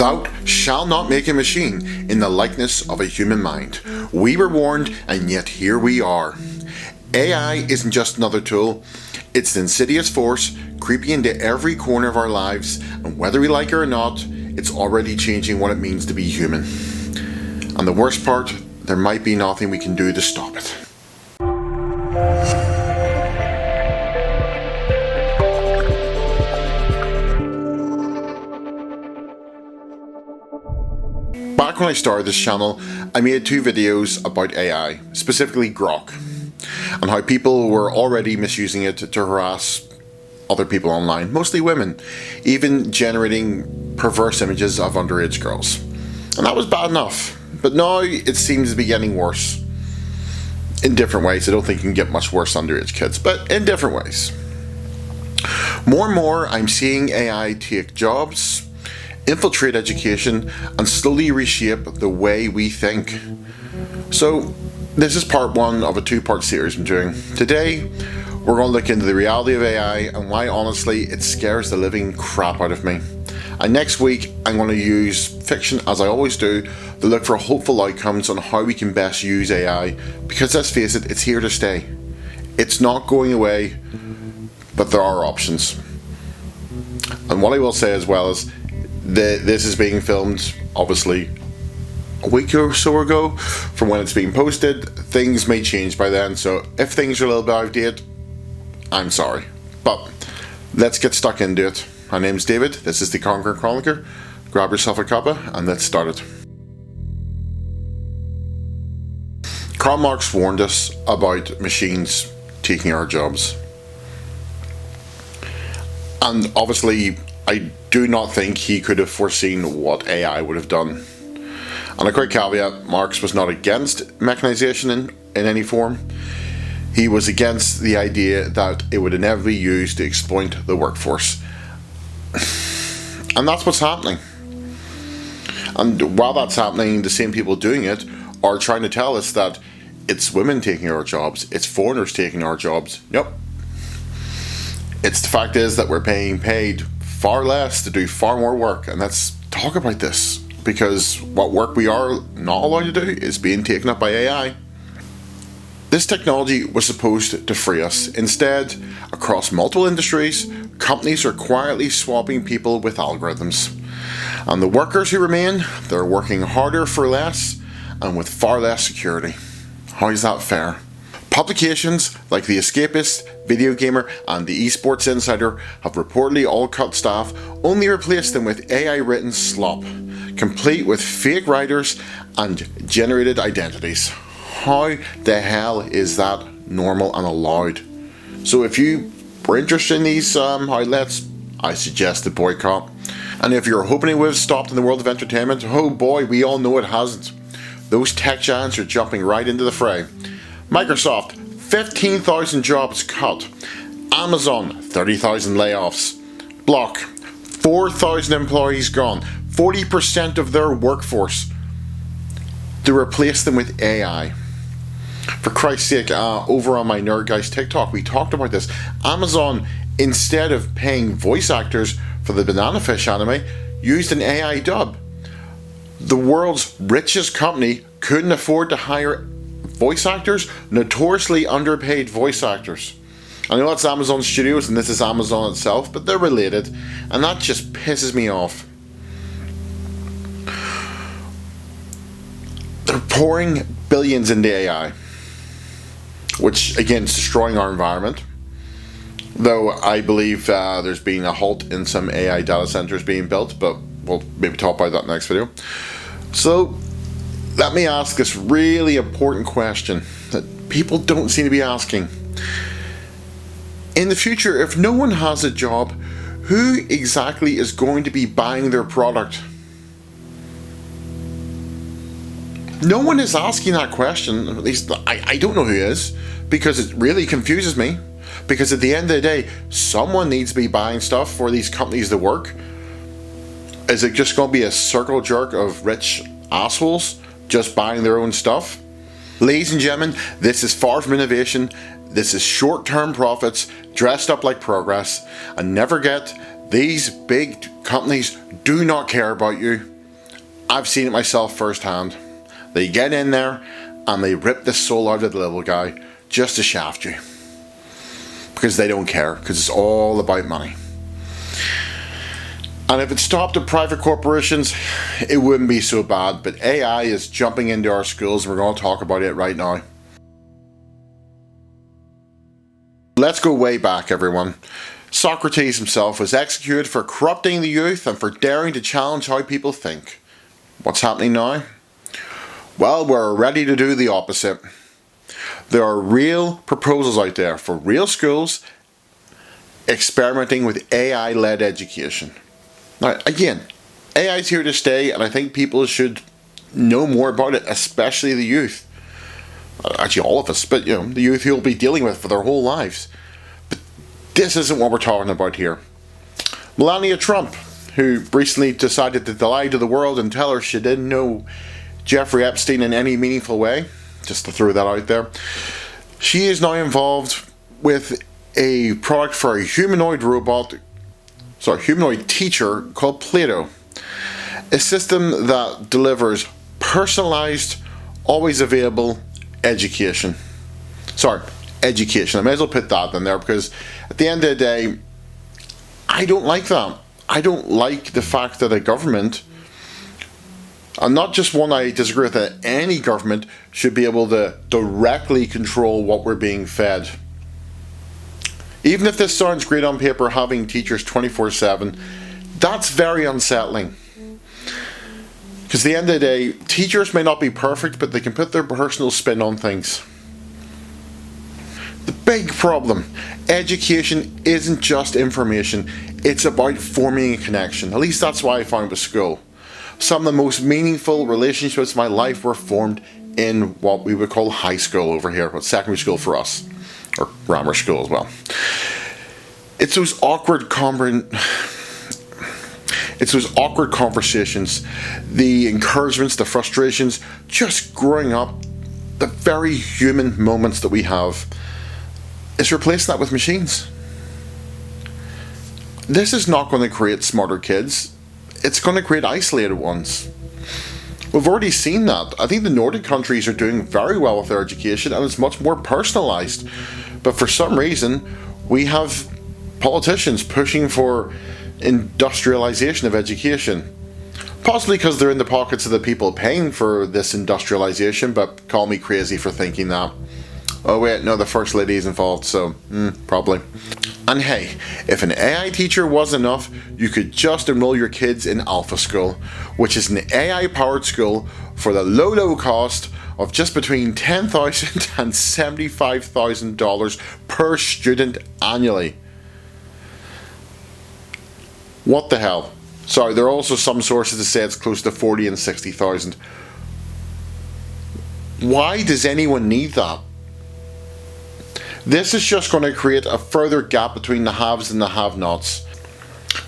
Thou shalt not make a machine in the likeness of a human mind. We were warned, and yet here we are. AI isn't just another tool. It's an insidious force creeping into every corner of our lives, and whether we like it or not, it's already changing what it means to be human. And the worst part, there might be nothing we can do to stop it. Back when I started this channel, I made 2 videos about AI, specifically Grok, and how people were already misusing it to harass other people online, mostly women, even generating perverse images of underage girls. And that was bad enough, but now it seems to be getting worse. In different ways. I don't think you can get much worse underage kids, but in different ways. More and more I'm seeing AI take jobs, infiltrate education, and slowly reshape the way we think. So this is part 1 of a 2-part series I'm doing. Today we're going to look into the reality of AI and why honestly it scares the living crap out of me. And next week I'm going to use fiction, as I always do, to look for hopeful outcomes on how we can best use AI, because let's face it, it's here to stay. It's not going away, but there are options. And what I will say as well is this is being filmed obviously a week or so ago from when it's being posted. Things may change by then, so if things are a little bit out of date, I'm sorry. But let's get stuck into it. My name's David, this is the Conquering Chronicler. Grab yourself a cuppa and let's start it. Karl Marx warned us about machines taking our jobs. And obviously I do not think he could have foreseen what AI would have done. And a quick caveat, Marx was not against mechanization in any form. He was against the idea that it would inevitably be used to exploit the workforce. And that's what's happening. And while that's happening, the same people doing it are trying to tell us that it's women taking our jobs, it's foreigners taking our jobs. Nope. It's the fact is that we're being paid far less to do far more work, and let's talk about this, because what work we are not allowed to do is being taken up by AI. This technology was supposed to free us. Instead, across multiple industries, companies are quietly swapping people with algorithms. And the workers who remain, they're working harder for less and with far less security. How is that fair? Publications like The Escapist, Video Gamer, and The Esports Insider have reportedly all cut staff, only replaced them with AI-written slop, complete with fake writers and generated identities. How the hell is that normal and allowed? So if you were interested in these outlets, I suggest a boycott. And if you're hoping it would have stopped in the world of entertainment, oh boy, we all know it hasn't. Those tech giants are jumping right into the fray. Microsoft, 15,000 jobs cut. Amazon, 30,000 layoffs. Block, 4,000 employees gone. 40% of their workforce to replace them with AI. For Christ's sake, over on my Nerd Guys TikTok, we talked about this. Amazon, instead of paying voice actors for the Banana Fish anime, used an AI dub. The world's richest company couldn't afford to hire voice actors, notoriously underpaid voice actors. I know that's Amazon Studios and this is Amazon itself, but they're related, and that just pisses me off. They're pouring billions into AI, which again is destroying our environment. Though I believe there's been a halt in some AI data centers being built, but we'll maybe talk about that next video. So let me ask this really important question that people don't seem to be asking. In the future, if no one has a job, who exactly is going to be buying their product? No one is asking that question. At least I don't know who is, because it really confuses me. Because at the end of the day, someone needs to be buying stuff for these companies to work. Is it just going to be a circle jerk of rich assholes just buying their own stuff? Ladies and gentlemen, this is far from innovation. This is short-term profits dressed up like progress. And never forget, these big companies do not care about you. I've seen it myself firsthand. They get in there and they rip the soul out of the little guy just to shaft you. Because they don't care, because it's all about money. And if it stopped at private corporations, it wouldn't be so bad. But AI is jumping into our schools, and we're going to talk about it right now. Let's go way back, everyone. Socrates himself was executed for corrupting the youth and for daring to challenge how people think. What's happening now? Well, we're ready to do the opposite. There are real proposals out there for real schools experimenting with AI-led education. Now, again, AI is here to stay, and I think people should know more about it, especially the youth. Actually, all of us, but the youth you'll be dealing with for their whole lives. But this isn't what we're talking about here. Melania Trump, who recently decided to lie to the world and tell her she didn't know Jeffrey Epstein in any meaningful way, just to throw that out there, she is now involved with a product for a humanoid teacher called Plato. A system that delivers personalized, always available education. Education. I may as well put that in there because at the end of the day, I don't like that. I don't like the fact that a government, and not just one I disagree with, that any government should be able to directly control what we're being fed. Even if this sounds great on paper, having teachers 24/7, that's very unsettling. Because at the end of the day, teachers may not be perfect, but they can put their personal spin on things. The big problem, education isn't just information, it's about forming a connection. At least that's what I found with school. Some of the most meaningful relationships in my life were formed in what we would call high school over here, but secondary school for us, or grammar school as well. It's those awkward conversations, the encouragements, the frustrations, just growing up, the very human moments that we have. Is replacing that with machines. This is not going to create smarter kids. It's going to create isolated ones. We've already seen that. I think the Nordic countries are doing very well with their education and it's much more personalized. But for some reason, we have politicians pushing for industrialization of education. Possibly because they're in the pockets of the people paying for this industrialization, but call me crazy for thinking that. Oh wait, no, the First Lady is involved, so probably. And hey, if an AI teacher was enough, you could just enroll your kids in Alpha School, which is an AI-powered school for the low cost of just between $10,000 and $75,000 per student annually. What the hell? Sorry, there are also some sources that say it's close to $40,000 and $60,000. Why does anyone need that? This is just going to create a further gap between the haves and the have-nots.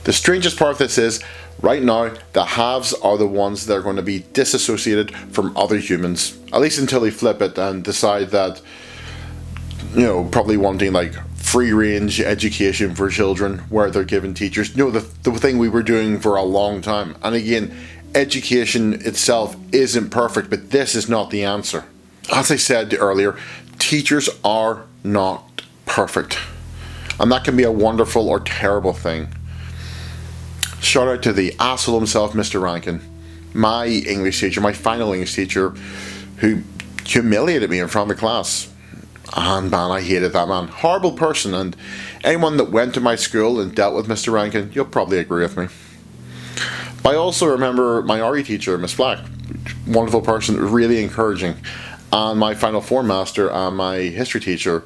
The strangest part of this is, right now, the haves are the ones that are going to be disassociated from other humans. At least until they flip it and decide that, probably wanting like free-range education for children where they're given teachers. The thing we were doing for a long time. And again, education itself isn't perfect, but this is not the answer. As I said earlier, teachers are not perfect. And that can be a wonderful or terrible thing. Shout out to the asshole himself, Mr. Rankin. My English teacher, my final English teacher, who humiliated me in front of the class. And man, I hated that man. Horrible person, and anyone that went to my school and dealt with Mr. Rankin, you'll probably agree with me. But I also remember my RE teacher, Miss Black. Wonderful person, really encouraging. And my Final Form master and my history teacher,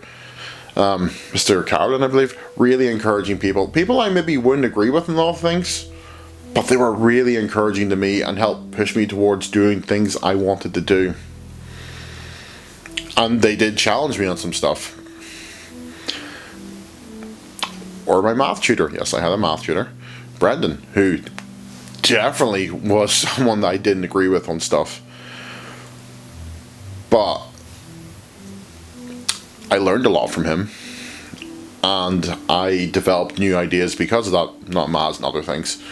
Mr. Carolyn, I believe, really encouraging people. People I maybe wouldn't agree with in all things, but they were really encouraging to me and helped push me towards doing things I wanted to do. And they did challenge me on some stuff. Or my math tutor. Yes, I had a math tutor, Brendan, who definitely was someone that I didn't agree with on stuff. But I learned a lot from him, and I developed new ideas because of that, not maths and other things.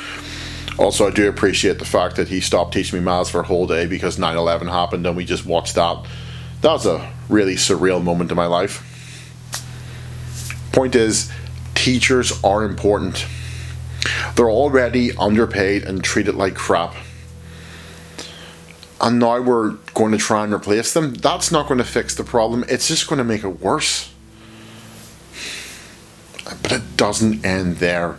Also, I do appreciate the fact that he stopped teaching me maths for a whole day because 9/11 happened and we just watched that. That was a really surreal moment in my life. Point is, teachers are important. They're already underpaid and treated like crap. And now we're going to try and replace them. That's not going to fix the problem. It's just going to make it worse. But it doesn't end there.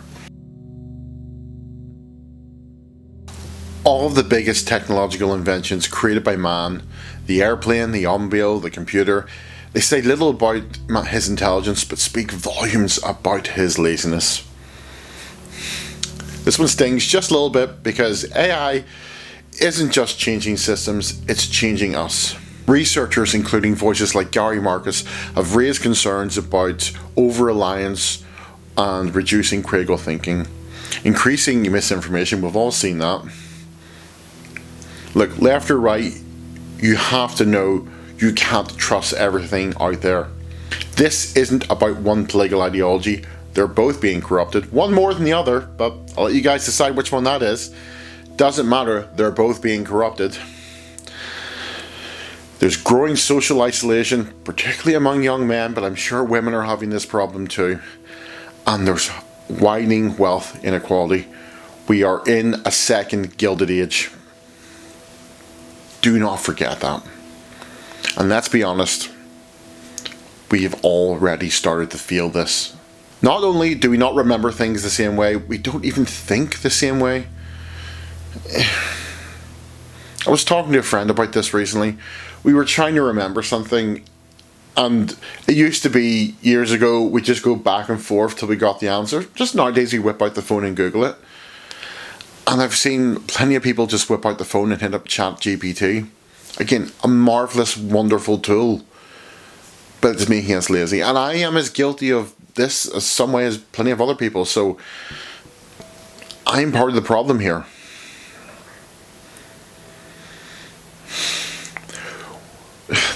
All of the biggest technological inventions created by man, the airplane, the automobile, the computer, they say little about his intelligence but speak volumes about his laziness. This one stings just a little bit because AI isn't just changing systems, it's changing us. Researchers, including voices like Karl Marx, have raised concerns about over-reliance and reducing critical thinking, increasing misinformation. We've all seen that. Look, left or right, you have to know you can't trust everything out there. This isn't about one political ideology. They're both being corrupted, one more than the other, but I'll let you guys decide which one that is. Doesn't matter, they're both being corrupted. There's growing social isolation, particularly among young men, but I'm sure women are having this problem too. And there's widening wealth inequality. We are in a second Gilded Age. Do not forget that. And let's be honest, we've already started to feel this. Not only do we not remember things the same way, we don't even think the same way. I was talking to a friend about this recently. We were trying to remember something, and it used to be years ago we'd just go back and forth till we got the answer. Just nowadays we whip out the phone and Google it. And I've seen plenty of people just whip out the phone and hit up ChatGPT. Again, a marvellous, wonderful tool, but it's making us lazy. And I am as guilty of this as some way as plenty of other people, so I'm part of the problem here.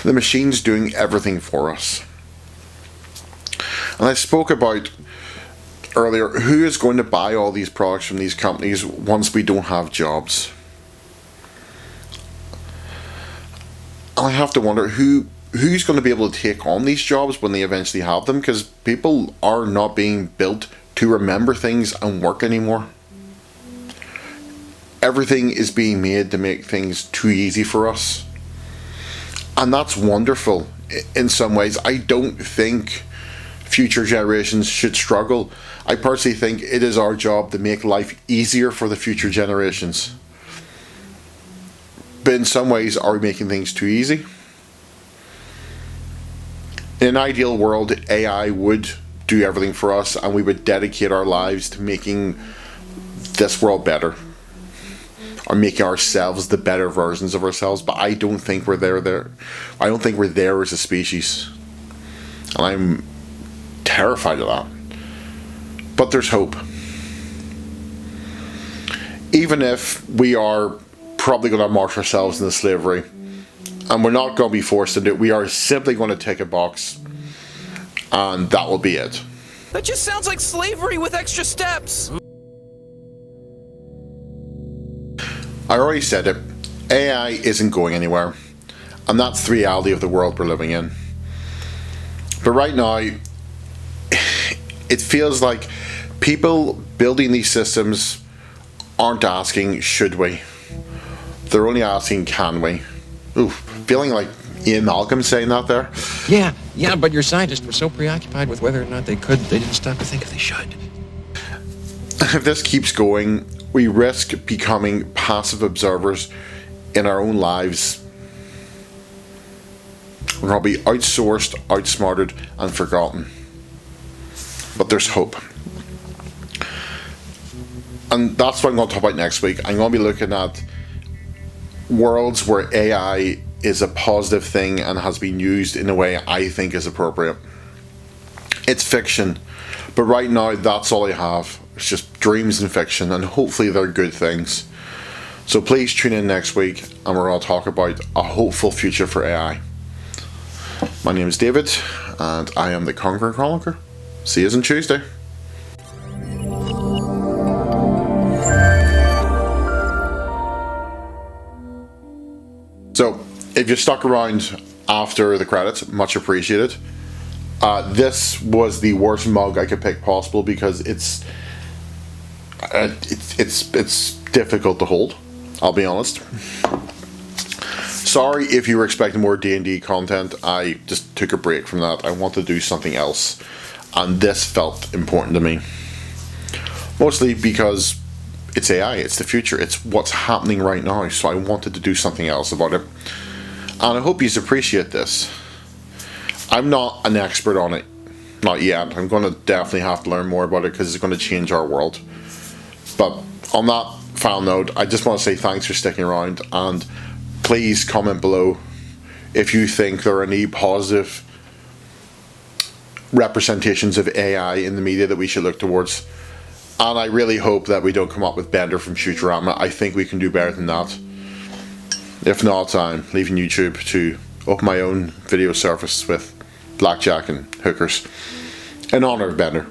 The machine's doing everything for us. And I spoke about earlier, who is going to buy all these products from these companies once we don't have jobs? And I have to wonder who's going to be able to take on these jobs when they eventually have them, because people are not being built to remember things and work anymore. Everything is being made to make things too easy for us. And that's wonderful in some ways. I don't think future generations should struggle. I personally think it is our job to make life easier for the future generations. But in some ways, are we making things too easy? In an ideal world, AI would do everything for us and we would dedicate our lives to making this world better. Or making ourselves the better versions of ourselves, but I don't think we're there. I don't think we're there as a species. And I'm terrified of that. But there's hope. Even if we are probably going to march ourselves into slavery, and we're not going to be forced to do it, we are simply going to tick a box, and that will be it. That just sounds like slavery with extra steps. I already said it, AI isn't going anywhere, and that's the reality of the world we're living in. But right now, it feels like people building these systems aren't asking, should we? They're only asking, can we? Ooh, feeling like Ian Malcolm saying that there. Yeah, but your scientists were so preoccupied with whether or not they could, they didn't stop to think if they should. If this keeps going, we risk becoming passive observers in our own lives. We're going to be outsourced, outsmarted, and forgotten. But there's hope. And that's what I'm going to talk about next week. I'm going to be looking at worlds where AI is a positive thing and has been used in a way I think is appropriate. It's fiction, but right now that's all I have. It's just dreams and fiction, and hopefully they're good things. So please tune in next week and we're going to talk about a hopeful future for AI. My name is David and I am the Conquering Chronicler. See you on Tuesday. So, if you stuck around after the credits, much appreciated. This was the worst mug I could pick possible because it's difficult to hold. I'll be honest. Sorry if you were expecting more D&D content. I just took a break from that. I want to do something else, and this felt important to me. Mostly because it's AI, it's the future, it's what's happening right now, so I wanted to do something else about it. And I hope you appreciate this. I'm not an expert on it, not yet. I'm going to definitely have to learn more about it because it's going to change our world. But on that final note, I just want to say thanks for sticking around, and please comment below if you think there are any positive representations of AI in the media that we should look towards. And I really hope that we don't come up with Bender from Futurama. I think we can do better than that. If not, I'm leaving YouTube to open my own video service with blackjack and hookers in honor of Bender.